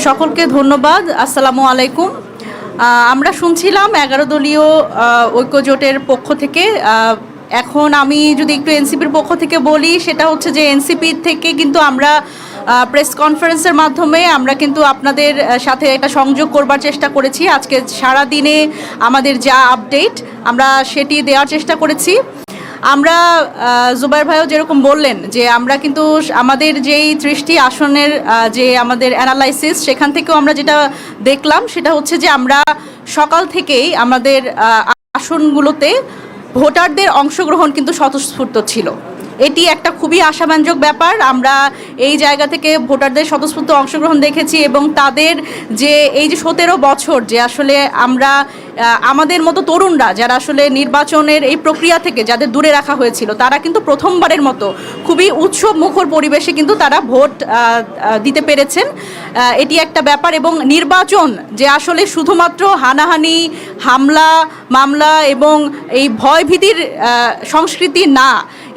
সকলকে ধন্যবাদ। আসসালামু আলাইকুম। আমরা শুনছিলাম 11 দলীয় ঐক্যজোটের পক্ষ থেকে। এখন আমি যদি একটু এনসিপির পক্ষ থেকে বলি, সেটা হচ্ছে যে এনসিপি থেকে কিন্তু আমরা প্রেস কনফারেন্সের মাধ্যমে আমরা কিন্তু আপনাদের সাথে একটা সংযোগ করবার চেষ্টা করেছি। আজকে সারা দিনে আমাদের যা আপডেট আমরা সেটি দেওয়ার চেষ্টা করেছি। আমরা জুবাইর ভাইও যেরকম বললেন যে আমরা কিন্তু আমাদের যেই 30টি আসনের যে আমাদের অ্যানালাইসিস, সেখান থেকেও আমরা যেটা দেখলাম সেটা হচ্ছে যে আমরা সকাল থেকেই আমাদের আসনগুলোতে ভোটারদের অংশগ্রহণ কিন্তু স্বতঃস্ফূর্ত ছিল। এটি একটা খুবই আশাব্যঞ্জক ব্যাপার। আমরা এই জায়গা থেকে ভোটারদের স্বতঃস্ফূর্ত অংশগ্রহণ দেখেছি এবং তাদের যে এই যে 17 বছর যে আসলে আমরা আমাদের মতো তরুণরা যারা আসলে নির্বাচনের এই প্রক্রিয়া থেকে যাদের দূরে রাখা হয়েছিল, তারা কিন্তু প্রথমবারের মতো খুবই উৎসব মুখর পরিবেশে কিন্তু তারা ভোট দিতে পেরেছেন। এটি একটা ব্যাপার। এবং নির্বাচন যে আসলে শুধুমাত্র হানাহানি, হামলা, মামলা এবং এই ভয়ভীতির সংস্কৃতি না,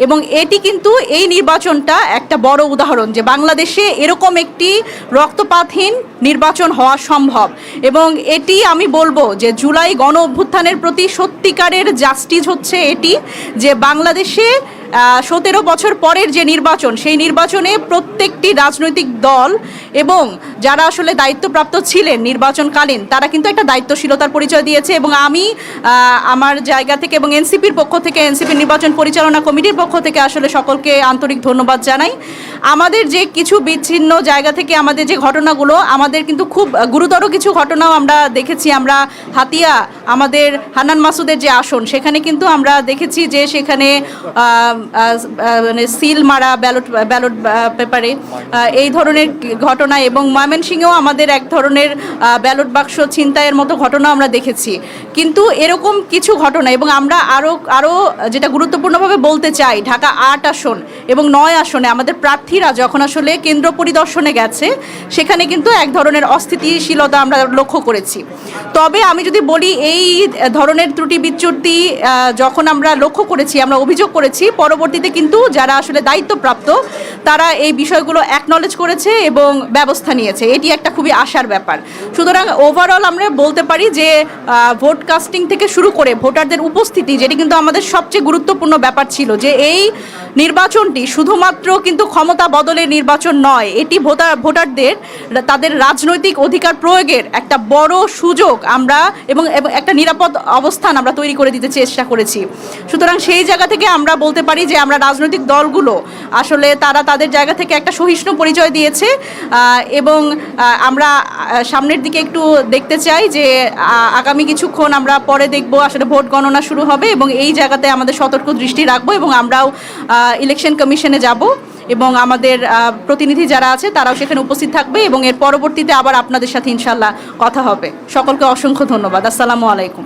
এবং এটি কিন্তু এই নির্বাচনটা একটা বড় উদাহরণ যে বাংলাদেশে এরকম একটি রক্তপাতহীন নির্বাচন হওয়া সম্ভব। এবং এটি আমি বলবো যে জুলাই গণ অভ্যুত্থানের প্রতি সত্যিকারের জাস্টিস হচ্ছে এটি, যে বাংলাদেশে 17 বছর পরের যে নির্বাচন, সেই নির্বাচনে প্রত্যেকটি রাজনৈতিক দল এবং যারা আসলে দায়িত্বপ্রাপ্ত ছিলেন নির্বাচনকালীন, তারা কিন্তু একটা দায়িত্বশীলতার পরিচয় দিয়েছে। এবং আমি আমার জায়গা থেকে এবং এনসিপির পক্ষ থেকে, এনসিপির নির্বাচন পরিচালনা কমিটির পক্ষ থেকে আসলে সকলকে আন্তরিক ধন্যবাদ জানাই। আমাদের যে কিছু বিচ্ছিন্ন জায়গা থেকে আমাদের যে ঘটনাগুলো, আমাদের কিন্তু খুব গুরুতর কিছু ঘটনাও আমরা দেখেছি। আমরা হাতিয়া, আমাদের হান্নান মাসুদের যে আসন, সেখানে কিন্তু আমরা দেখেছি যে সেখানে মানে সিল মারা ব্যালট পেপারে এই ধরনের ঘটনা, এবং ময়মনসিংহেও আমাদের এক ধরনের ব্যালট বাক্স ছিনতাইয়ের মতো ঘটনা আমরা দেখেছি। কিন্তু এরকম কিছু ঘটনা, এবং আমরা আরও যেটা গুরুত্বপূর্ণভাবে বলতে চাই, ঢাকা 8 আসন এবং 9 আসনে আমাদের প্রার্থীরা যখন আসলে কেন্দ্র পরিদর্শনে গেছে, সেখানে কিন্তু এক ধরনের অস্থিতিশীলতা আমরা লক্ষ্য করেছি। তবে আমি যদি বলি, এই ধরনের ত্রুটি বিচ্যুতি যখন আমরা লক্ষ্য করেছি, আমরা অভিযোগ করেছি, পরবর্তীতে কিন্তু যারা আসলে দায়িত্বপ্রাপ্ত তারা এই বিষয়গুলো অ্যাকনলেজ করেছে এবং ব্যবস্থা নিয়েছে। এটি একটা খুবই আশার ব্যাপার। সুতরাং ওভারঅল আমরা বলতে পারি যে ভোট কাস্টিং থেকে শুরু করে ভোটারদের উপস্থিতি, যেটি কিন্তু আমাদের সবচেয়ে গুরুত্বপূর্ণ ব্যাপার ছিল, যে এই নির্বাচনটি শুধুমাত্র কিন্তু ক্ষমতা বদলের নির্বাচন নয়, এটি ভোটারদের তাদের রাজনৈতিক অধিকার প্রয়োগের একটা বড় সুযোগ আমরা এবং একটা নিরাপদ অবস্থান আমরা তৈরি করে দিতে চেষ্টা করেছি। সুতরাং সেই জায়গা থেকে আমরা বলতে পারি যে আমরা রাজনৈতিক দলগুলো আসলে তারা তাদের জায়গা থেকে একটা সহিষ্ণু পরিচয় দিয়েছে। এবং আমরা সামনের দিকে একটু দেখতে চাই যে আগামী কিছুক্ষণ আমরা পরে দেখব আসলে ভোট গণনা শুরু হবে, এবং এই জায়গাতে আমাদের সতর্ক দৃষ্টি রাখবো। এবং আমরাও ইলেকশন কমিশনে যাব এবং আমাদের প্রতিনিধি যারা আছে তারাও সেখানে উপস্থিত থাকবে, এবং এর পরবর্তীতে আবার আপনাদের সাথে ইনশাল্লাহ কথা হবে। সকলকে অসংখ্য ধন্যবাদ। আসসালামু আলাইকুম।